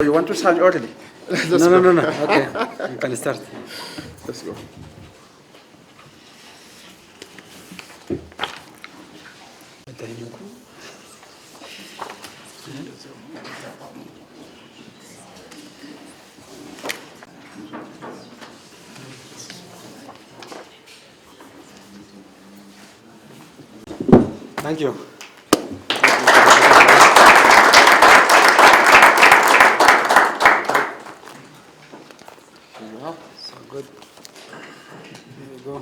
you want to start early? No. Okay, you can start. Let's go. Thank you. So good. Here you go.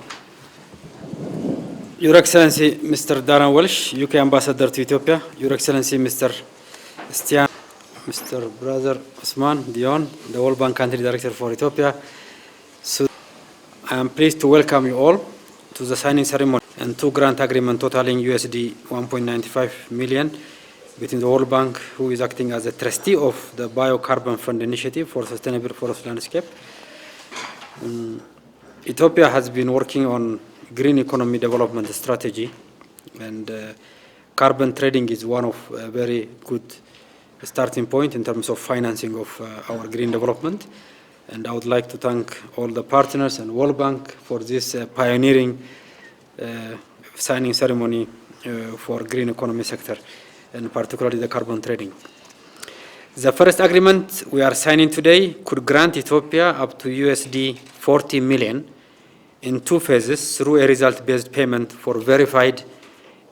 Your Excellency, Mr. Darren Welsh, UK Ambassador to Ethiopia. Your Excellency, Mr. Stian, Mr. Brother Osman Dion, the World Bank Country Director for Ethiopia. So I am pleased to welcome you all to the signing ceremony and two grant agreement totaling USD 1.95 million between the World Bank, who is acting as a trustee of the Biocarbon Fund Initiative for Sustainable Forest Landscape. Ethiopia has been working on green economy development strategy, and carbon trading is one of a very good starting point in terms of financing of our green development. And I would like to thank all the partners and World Bank for this pioneering signing ceremony for green economy sector, and particularly the carbon trading. The first agreement we are signing today could grant Ethiopia up to USD 40 million in two phases through a result-based payment for verified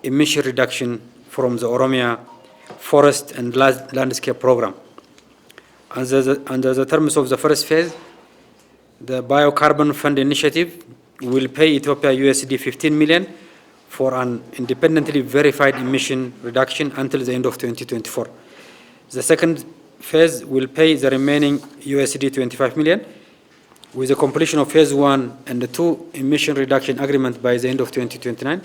emission reduction from the Oromia Forest and Landscape Program. Under the terms of the first phase, the Biocarbon Fund Initiative will pay Ethiopia USD 15 million for an independently verified emission reduction until the end of 2024. The second phase will pay the remaining USD 25 million with the completion of phase 1 and the 2 emission reduction agreement by the end of 2029.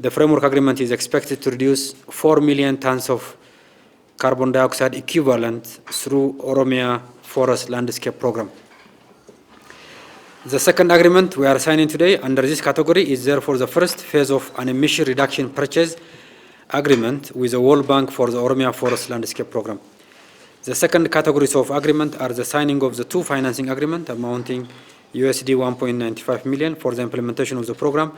The framework agreement is expected to reduce 4 million tons of carbon dioxide equivalent through Oromia Forest Landscape Program. The second agreement we are signing today under this category is therefore the first phase of an emission reduction purchase agreement with the World Bank for the Oromia Forest Landscape Program. The second categories of agreement are the signing of the two financing agreements amounting USD 1.95 million for the implementation of the program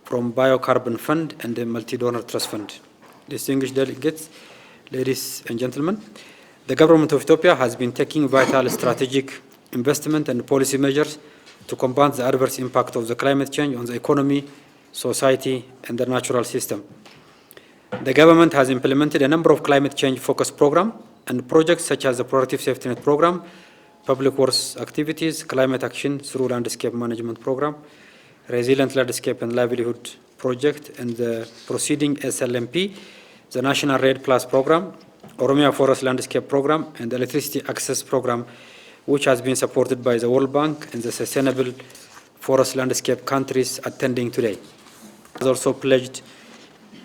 from Biocarbon Fund and the Multi-Donor Trust Fund. Distinguished delegates, ladies and gentlemen, the government of Ethiopia has been taking vital strategic investment and policy measures to combat the adverse impact of the climate change on the economy, society, and the natural system. The government has implemented a number of climate change focused programs and projects such as the Productive Safety Net Program, Public Works Activities, Climate Action through Landscape Management Program, Resilient Landscape and Livelihood Project, and the proceeding SLMP, the National Red Plus Program, Oromia Forest Landscape Program, and the Electricity Access Program, which has been supported by the World Bank and the Sustainable Forest Landscape countries attending today. It has also pledged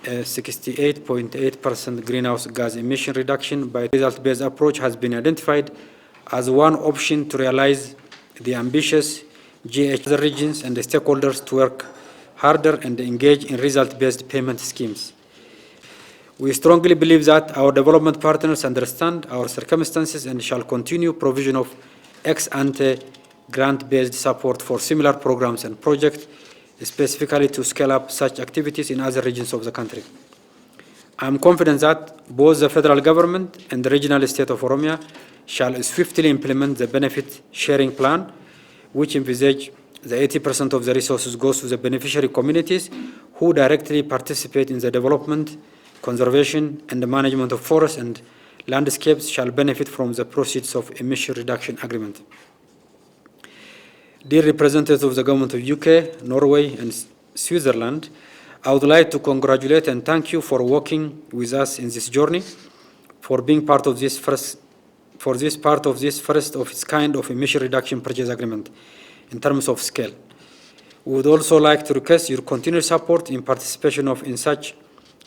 a 68.8% greenhouse gas emission reduction by result-based approach has been identified as one option to realize the ambitious GH regions and the stakeholders to work harder and engage in result-based payment schemes. We strongly believe that our development partners understand our circumstances and shall continue provision of ex-ante grant-based support for similar programs and projects, specifically to scale up such activities in other regions of the country. I am confident that both the federal government and the regional state of Oromia shall swiftly implement the benefit sharing plan, which envisage the 80% of the resources goes to the beneficiary communities who directly participate in the development, conservation, and the management of forests and landscapes shall benefit from the proceeds of emission reduction agreement. Dear representatives of the government of UK, Norway, and Switzerland, I would like to congratulate and thank you for working with us in this journey, for being part of this first of its kind of emission reduction purchase agreement in terms of scale. We would also like to request your continued support in participation in such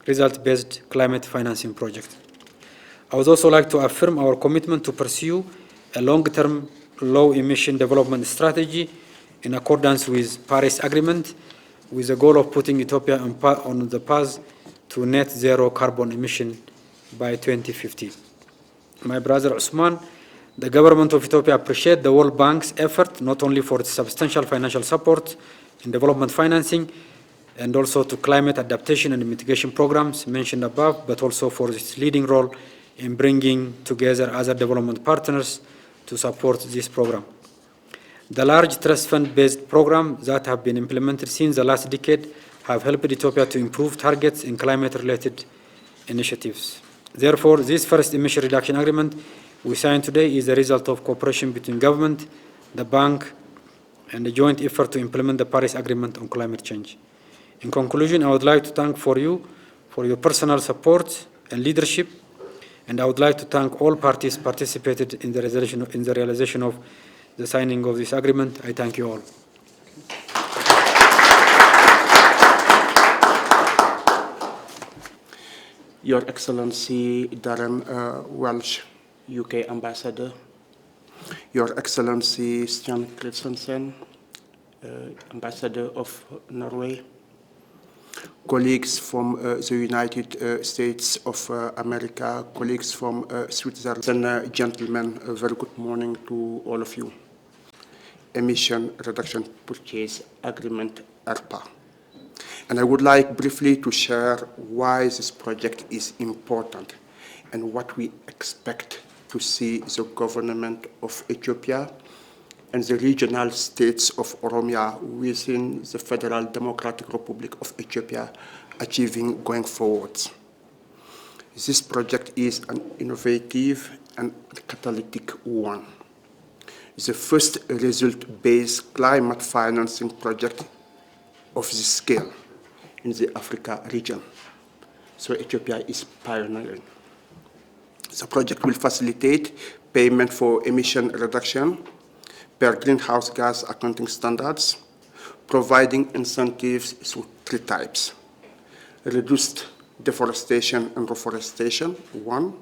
result-based climate financing project. I would also like to affirm our commitment to pursue a long-term low-emission development strategy in accordance with Paris Agreement, with the goal of putting Ethiopia on the path to net zero carbon emission by 2050. My brother Osman The government of Ethiopia appreciates the World Bank's effort not only for its substantial financial support in development financing and also to climate adaptation and mitigation programs mentioned above, but also for its leading role in bringing together other development partners to support this program. The large trust fund-based programs that have been implemented since the last decade have helped Ethiopia to improve targets in climate-related initiatives. Therefore, this first emission reduction agreement we signed today is the result of cooperation between government, the bank, and the joint effort to implement the Paris Agreement on climate change. In conclusion, I would like to thank you for your personal support and leadership, and I would like to thank all parties participated in the realization of the signing of this agreement. I thank you all. Your Excellency Darren Welsh, UK Ambassador, Your Excellency Stian Christensen, Ambassador of Norway, colleagues from the United States of America, colleagues from Switzerland, and gentlemen, a very good morning to all of you. Emission Reduction Purchase Agreement, ERPA. And I would like briefly to share why this project is important and what we expect to see the government of Ethiopia and the regional states of Oromia within the Federal Democratic Republic of Ethiopia achieving going forward. This project is an innovative and catalytic one. The first result-based climate financing project of this scale in the Africa region. So Ethiopia is pioneering. The project will facilitate payment for emission reduction per greenhouse gas accounting standards, providing incentives through three types: reduced deforestation and reforestation, one;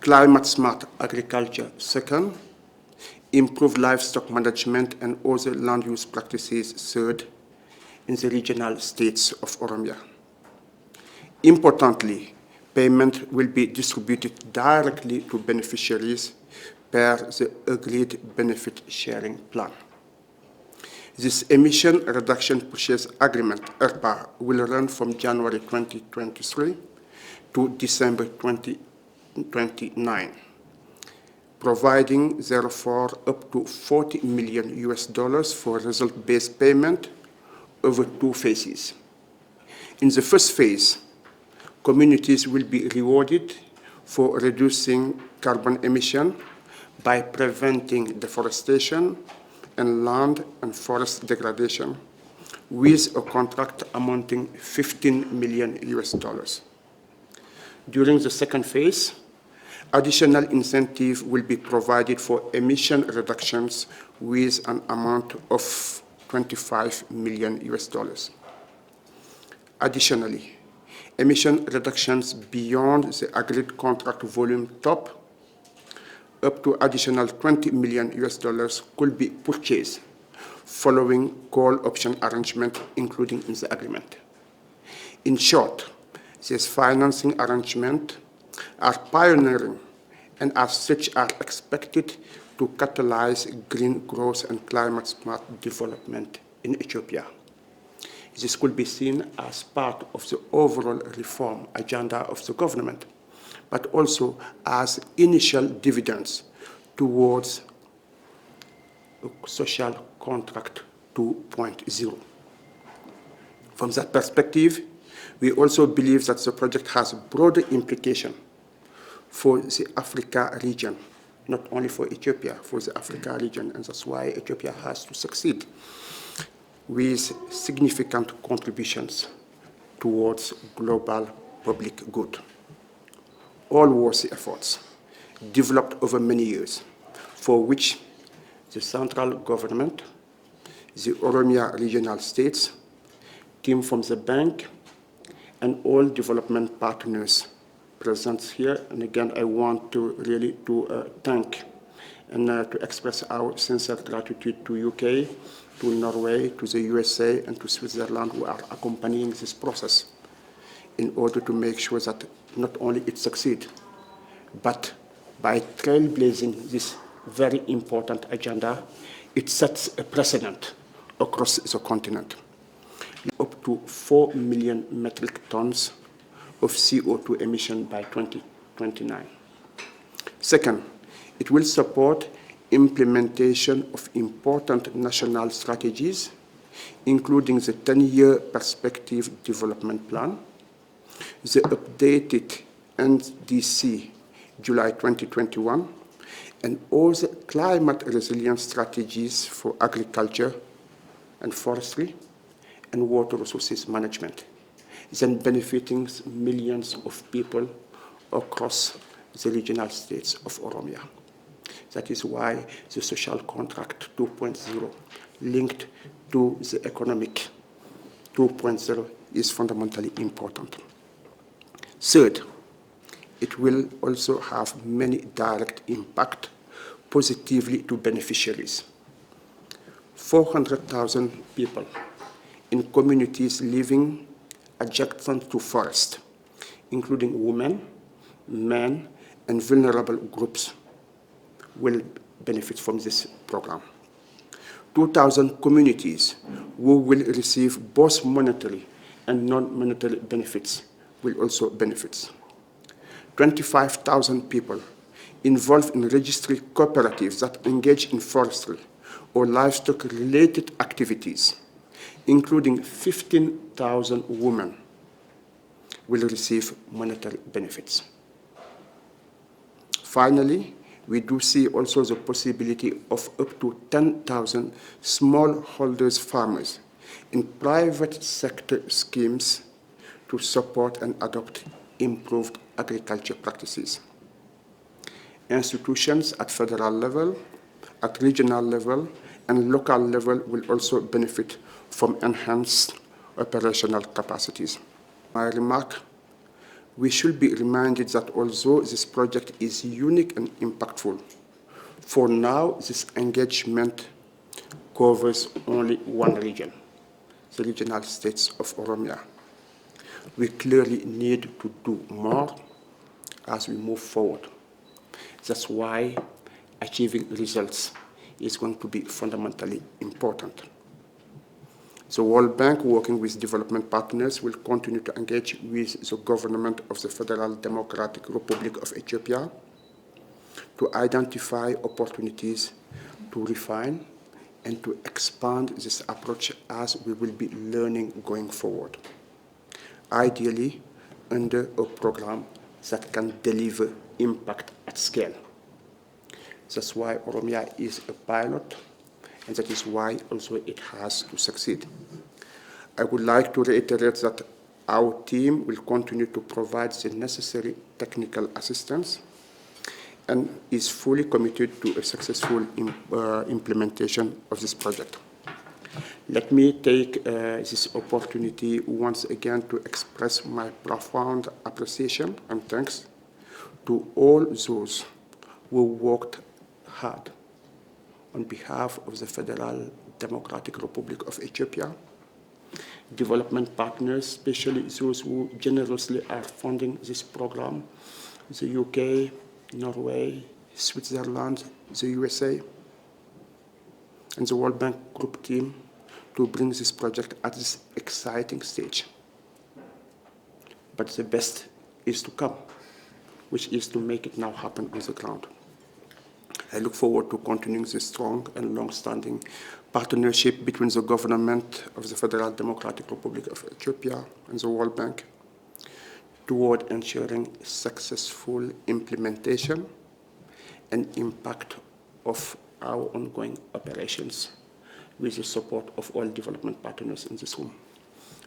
climate smart agriculture, second; improved livestock management and other land use practices, third, in the regional states of Oromia. Importantly, payment will be distributed directly to beneficiaries per the agreed benefit sharing plan. This emission reduction purchase agreement, ERPA, will run from January 2023 to December 2029, providing therefore up to $40 million for result-based payment over two phases. In the first phase, communities will be rewarded for reducing carbon emission by preventing deforestation and land and forest degradation with a contract amounting $15 million. During the second phase, additional incentive will be provided for emission reductions with an amount of $25 million. Additionally, emission reductions beyond the agreed contract volume top, up to additional $20 million could be purchased following call option arrangement, including in the agreement. In short, these financing arrangements are pioneering and as such are expected to catalyze green growth and climate smart development in Ethiopia. This could be seen as part of the overall reform agenda of the government, but also as initial dividends towards a social contract 2.0. From that perspective, we also believe that the project has broader implication for the Africa region, not only for Ethiopia, for the Africa region, and that's why Ethiopia has to succeed with significant contributions towards global public good. All worthy efforts developed over many years, for which the central government, the Oromia regional states, team from the bank, and all development partners present here. And again, I want to really thank and to express our sincere gratitude to UK, to Norway, to the USA, and to Switzerland who are accompanying this process in order to make sure that not only it succeeds, but By trailblazing this very important agenda, it sets a precedent across the continent. Up to 4 million metric tons of CO2 emission by 2029. Second, it will support implementation of important national strategies, including the 10-year Perspective Development Plan, the updated NDC July 2021, and all the climate resilience strategies for agriculture and forestry and water resources management, then benefiting millions of people across the regional states of Oromia. That is why the social contract 2.0 linked to the economic 2.0 is fundamentally important. Third, it will also have many direct impact positively to beneficiaries. 400,000 people in communities living adjacent to forest, including women, men, and vulnerable groups, will benefit from this program. 2,000 communities who will receive both monetary and non-monetary benefits will also benefit. 25,000 people involved in registry cooperatives that engage in forestry or livestock-related activities, including 15,000 women, will receive monetary benefits. Finally, we do see also the possibility of up to 10,000 smallholders farmers in private sector schemes to support and adopt improved agriculture practices. Institutions at federal level, at regional level, and local level will also benefit from enhanced operational capacities. My remark, we should be reminded that although this project is unique and impactful, for now this engagement covers only one region, the regional states of Oromia. We clearly need to do more as we move forward. That's why achieving results is going to be fundamentally important. The World Bank, working with development partners, will continue to engage with the government of the Federal Democratic Republic of Ethiopia to identify opportunities to refine and to expand this approach as we will be learning going forward. Ideally, under a program that can deliver impact at scale. That's why Oromia is a pilot, and that is why also it has to succeed. I would like to reiterate that our team will continue to provide the necessary technical assistance and is fully committed to a successful implementation of this project. Let me take this opportunity once again to express my profound appreciation and thanks to all those who worked hard on behalf of the Federal Democratic Republic of Ethiopia, development partners, especially those who generously are funding this program, the UK, Norway, Switzerland, the USA, and the World Bank Group team to bring this project at this exciting stage. But the best is to come, which is to make it now happen on the ground. I look forward to continuing this strong and long-standing partnership between the government of the Federal Democratic Republic of Ethiopia and the World Bank toward ensuring successful implementation and impact of our ongoing operations with the support of all development partners in this room.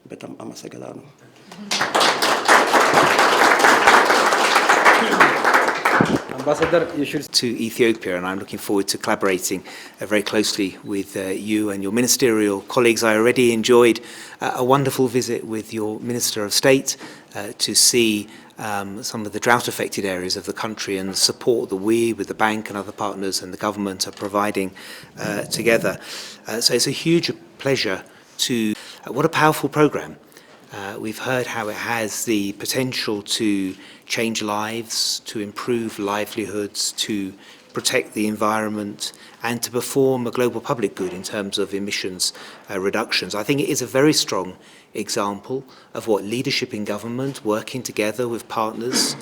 Betam Amasagalano. Ambassador, you should... To Ethiopia, and I'm looking forward to collaborating very closely with you and your ministerial colleagues. I already enjoyed a wonderful visit with your Minister of State to see some of the drought-affected areas of the country and the support that we, with the bank and other partners and the government, are providing together. So it's a huge pleasure to... what a powerful programme. We've heard how it has the potential to change lives, to improve livelihoods, to protect the environment, and to perform a global public good in terms of emissions reductions. I think it is a very strong example of what leadership in government, working together with partners,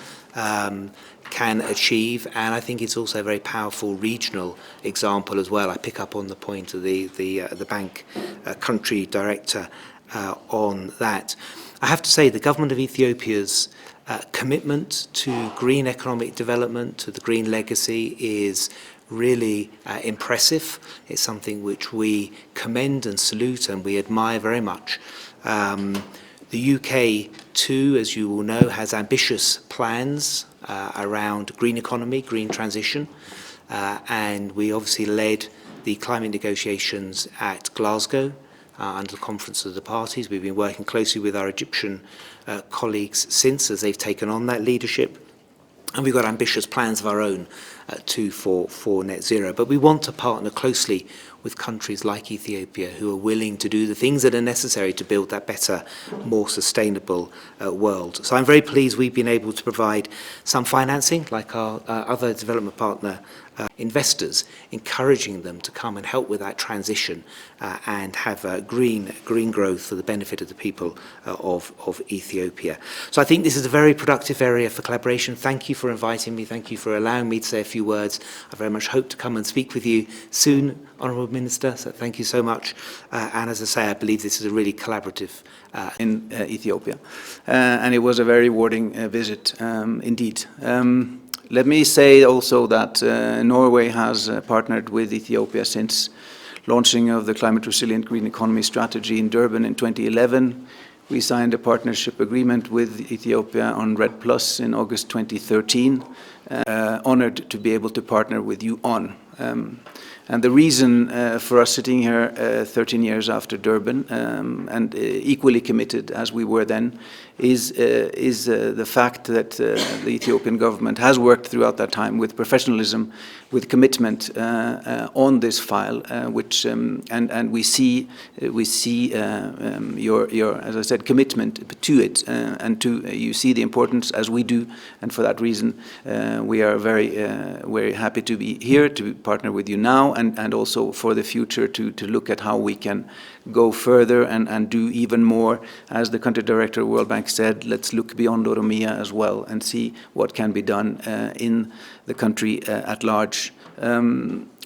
can achieve, and I think it's also a very powerful regional example as well. I pick up on the point of the bank country director on that. I have to say the government of Ethiopia's commitment to green economic development, to the green legacy, is really impressive. It's something which we commend and salute and we admire very much. The UK too, as you will know, has ambitious plans around green economy, green transition, and we obviously led the climate negotiations at Glasgow under the Conference of the Parties. We've been working closely with our Egyptian colleagues since, as they've taken on that leadership. And we've got ambitious plans of our own too for net zero. But we want to partner closely with countries like Ethiopia who are willing to do the things that are necessary to build that better, more sustainable world. So I'm very pleased we've been able to provide some financing, like our other development partner investors, encouraging them to come and help with that transition and have green growth for the benefit of the people of Ethiopia. So I think this is a very productive area for collaboration. Thank you for inviting me. Thank you for allowing me to say a few words. I very much hope to come and speak with you soon, Honourable Minister. So thank you so much. And as I say, I believe this is a really collaborative in Ethiopia. And it was a very rewarding visit indeed. Let me say also that Norway has partnered with Ethiopia since launching of the Climate Resilient Green Economy Strategy in Durban in 2011. We signed a partnership agreement with Ethiopia on RED Plus in August 2013. Honored to be able to partner with you on. And the reason for us sitting here 13 years after Durban and equally committed as we were then is the fact that the Ethiopian government has worked throughout that time with professionalism, with commitment on this file, which and we see your as I said, commitment to it, and you see the importance as we do, and for that reason we are very happy to be here to partner with you now, and also for the future to look at how we can go further and do even more. As the country director of World Bank said, let's look beyond Oromia as well and see what can be done in the country at large.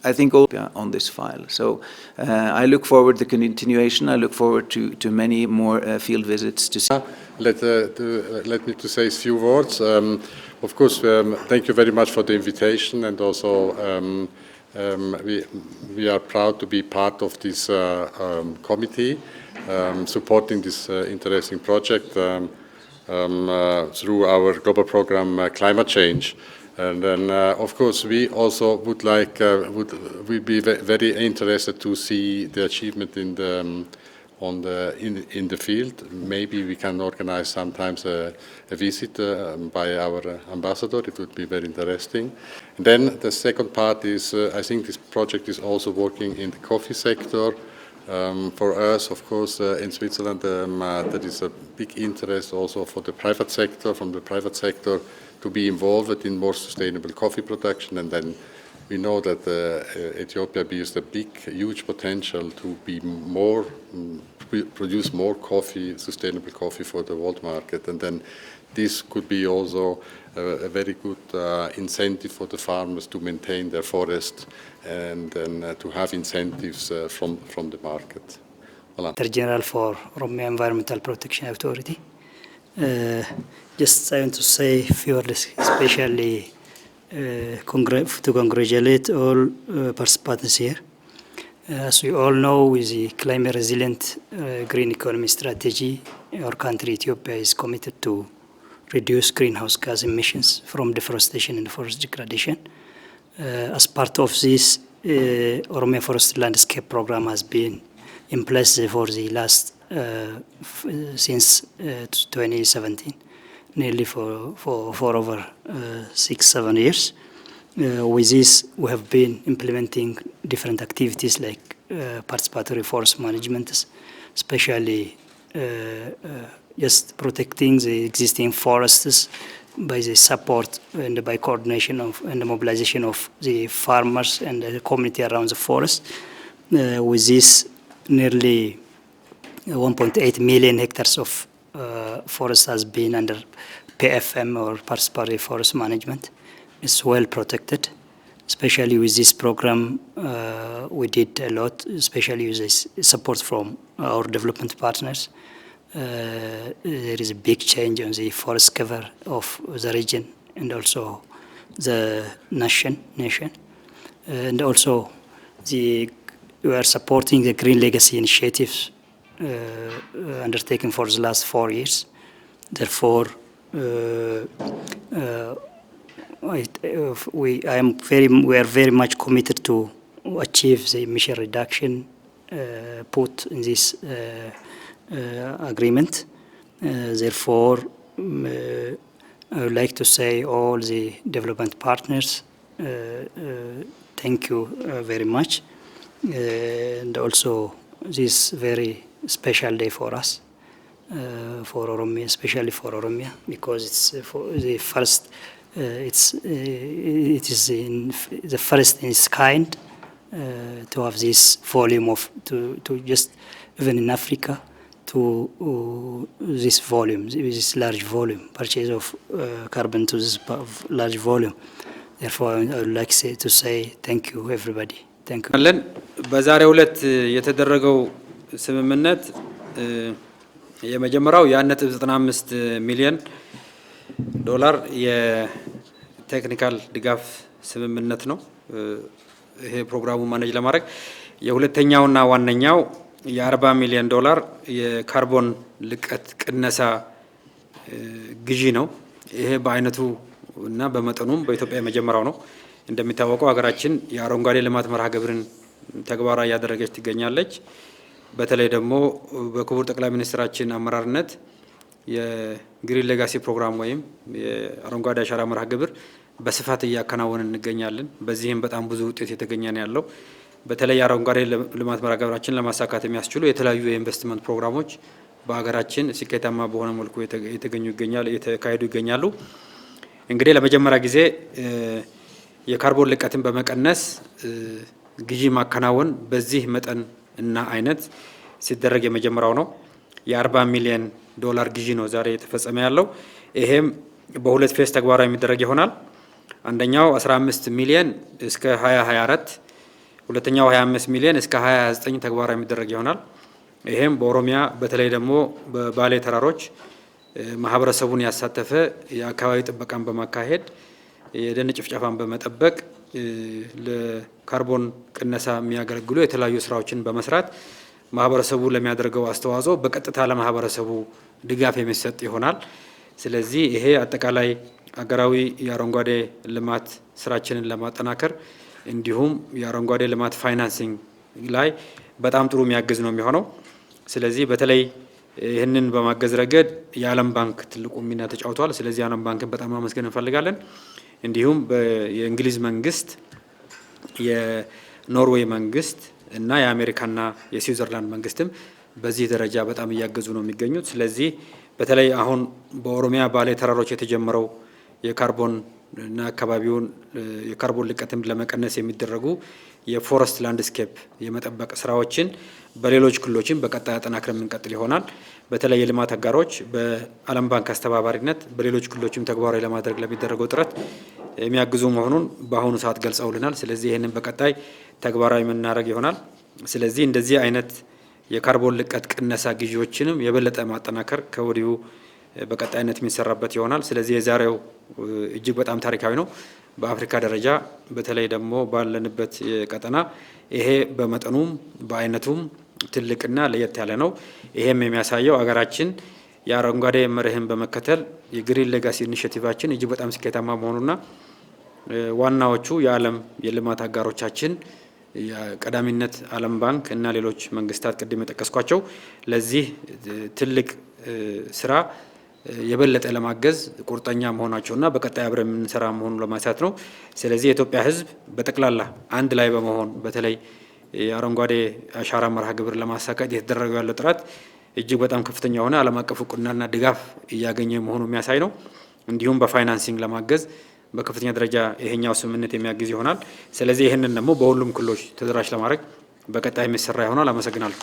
I think on this file. So I look forward to the continuation. I look forward to many more field visits to see. Let me to say a few words. Of course, thank you very much for the invitation, and also we are proud to be part of this committee, supporting this interesting project through our global program Climate Change. And then, of course, we also would like we'd be very interested to see the achievement in the field. Maybe we can organize sometimes a visit by our ambassador. It would be very interesting. And then the second part is I think this project is also working in the coffee sector. For us, of course, in Switzerland, there is a big interest also for the private sector, from the private sector, to be involved in more sustainable coffee production. And then we know that Ethiopia bears a huge potential to be more, produce more coffee, sustainable coffee for the world market. And then this could be also a very good incentive for the farmers to maintain their forest, and then to have incentives from the market. Voilà. Director General for Oromia Environmental Protection Authority. Just I want to say a few words, especially to congratulate all participants here. As we all know, with the climate resilient green economy strategy, our country, Ethiopia, is committed to reduce greenhouse gas emissions from deforestation and forest degradation. As part of this, Oromia Forest Landscape Program has been in place for the last since 2017, nearly for over 6-7 years. With this, we have been implementing different activities like participatory forest management, especially just protecting the existing forests by the support and by coordination of and the mobilization of the farmers and the community around the forest. With this, nearly 1.8 million hectares of forest has been under PFM or participatory forest management. It's well protected. Especially with this program, we did a lot, especially with this support from our development partners. There is a big change on the forest cover of the region and also the nation. And also, we are supporting the Green Legacy initiatives undertaken for the last 4 years. Therefore, we are very much committed to achieve the emission reduction put in this agreement. Therefore, I would like to say all the development partners, thank you very much. And also this very special day for us, for Oromia, especially for Oromia, because it's for the first. It is the first in its kind to have this volume of to just even in Africa to this volume, this large volume purchase of carbon to this large volume. Therefore, I would like to say thank you everybody. Thank you. አለን በዛሬው ዕለት የተደረገው ስምምነት የመጀመሪያው የ1.95 ሚሊዮን ዶላር የቴክኒካል ድጋፍ ስምምነት ነው። ይሄ ፕሮግራሙን ማኔጅ ለማድረግ የሁለተኛውና ዋነኛው የ40 ሚሊዮን ዶላር የካርቦን ልቀት ቅነሳ ግዢ ነው። ይሄ በአይነቱ እና በመጠኑም በኢትዮጵያ የመጀመሪያው ነው። እንደሚታወቀው ሀገራችን የአረንጓዴ ልማት መርሃ ግብርን ተግባራዊ ያደረገች ትገኛለች። በተለይ ደግሞ በክቡር ጠቅላይ ሚኒስትራችን አመራርነት የግሪን ሌጋሲ ፕሮግራም ወይም የአረንጓዴ አሻራ መርሃ ግብር በስፋት እያከናወንን እንገኛለን። በዚህም በጣም ብዙ ውጤት የተገኘ ነው ያለው። በተለይ አረንጓዴ ልማት መርሃ ግብራችን ለማሳካት የሚያስችሉ የተለያዩ የኢንቨስትመንት ፕሮግራሞች በሀገራችን ስኬታማ በሆነ መልኩ የተካሄዱ ይገኛሉ። እንግዲህ ለመጀመሪያ ጊዜ የካርቦን ልቀትን በመቀነስ ግዢ ማከናወን በዚህ መጠን እና አይነት ሲደረግ የመጀመሪያው ነው። የ40 ሚሊዮን ዶላር ግዢ ነው ዛሬ የተፈጸመ ያለው። ይሄም በሁለት ፌስ ተግባራዊ የሚደረግ ይሆናል። አንደኛው 15 ሚሊዮን እስከ 2024፣ ሁለተኛው 25 ሚሊዮን እስከ 2029 ተግባራዊ የሚደረግ ይሆናል። ይሄም በኦሮሚያ በተለይ ደግሞ በባሌ ተራሮች ማህበረሰቡን ያሳተፈ የአካባቢ ጥበቃን በማካሄድ የደን ጭፍጨፋን በመጠበቅ ለካርቦን ቅነሳ የሚያገለግሉ የተለያዩ ስራዎችን በመስራት ማህበረሰቡ ለሚያደርገው አስተዋጽኦ በቀጥታ ለማህበረሰቡ ድጋፍ የሚሰጥ ይሆናል። ስለዚህ ይሄ አጠቃላይ አገራዊ የአረንጓዴ ልማት ስራችንን ለማጠናከር እንዲሁም የአረንጓዴ ልማት ፋይናንሲንግ ላይ በጣም ጥሩ የሚያግዝ ነው የሚሆነው። ስለዚህ በተለይ ይህንን በማገዝ ረገድ የዓለም ባንክ ትልቁ ሚና ተጫውቷል። ስለዚህ የዓለም ባንክን በጣም ማመስገን እንፈልጋለን። እንዲሁም የእንግሊዝ መንግስት፣ የኖርዌይ መንግስት እና የአሜሪካና የስዊዘርላንድ መንግስትም በዚህ ደረጃ በጣም እያገዙ ነው የሚገኙት። ስለዚህ በተለይ አሁን በኦሮሚያ ባሌ ተራሮች የተጀመረው የካርቦን እና አካባቢውን የካርቦን ልቀትን ለመቀነስ የሚደረጉ የፎረስት ላንድስኬፕ የመጠበቅ ስራዎችን በሌሎች ክልሎችም በቀጣይ አጠናክረን የምንቀጥል ይሆናል። በተለይ የልማት አጋሮች በዓለም ባንክ አስተባባሪነት በሌሎች ክልሎችም ተግባራዊ ለማድረግ ለሚደረገው ጥረት የሚያግዙ መሆኑን በአሁኑ ሰዓት ገልጸውልናል። ስለዚህ ይህንን በቀጣይ ተግባራዊ የምናደርግ ይሆናል። ስለዚህ እንደዚህ አይነት የካርቦን ልቀት ቅነሳ ግዢዎችንም የበለጠ ማጠናከር ከወዲሁ በቀጣይነት የሚሰራበት ይሆናል። ስለዚህ የዛሬው እጅግ በጣም ታሪካዊ ነው። በአፍሪካ ደረጃ በተለይ ደግሞ ባለንበት ቀጠና ይሄ በመጠኑም በአይነቱም ትልቅና ለየት ያለ ነው። ይሄም የሚያሳየው አገራችን የአረንጓዴ መርህን በመከተል የግሪን ሌጋሲ ኢኒሼቲቫችን እጅግ በጣም ስኬታማ መሆኑና ዋናዎቹ የዓለም የልማት አጋሮቻችን የቀዳሚነት ዓለም ባንክ እና ሌሎች መንግስታት ቅድም የጠቀስኳቸው ለዚህ ትልቅ ስራ የበለጠ ለማገዝ ቁርጠኛ መሆናቸውና በቀጣይ አብረን የምንሰራ መሆኑን ለማሳየት ነው። ስለዚህ የኢትዮጵያ ሕዝብ በጠቅላላ አንድ ላይ በመሆን በተለይ የአረንጓዴ አሻራ መርሃ ግብር ለማሳካት የተደረገው ያለው ጥረት እጅግ በጣም ከፍተኛ ሆነ ዓለም አቀፍ እውቅናና ድጋፍ እያገኘ መሆኑ የሚያሳይ ነው። እንዲሁም በፋይናንሲንግ ለማገዝ በከፍተኛ ደረጃ ይሄኛው ስምምነት የሚያግዝ ይሆናል። ስለዚህ ይሄንን ደግሞ በሁሉም ክልሎች ተደራሽ ለማድረግ በቀጣይ የሚሰራ ይሆናል። አመሰግናለሁ።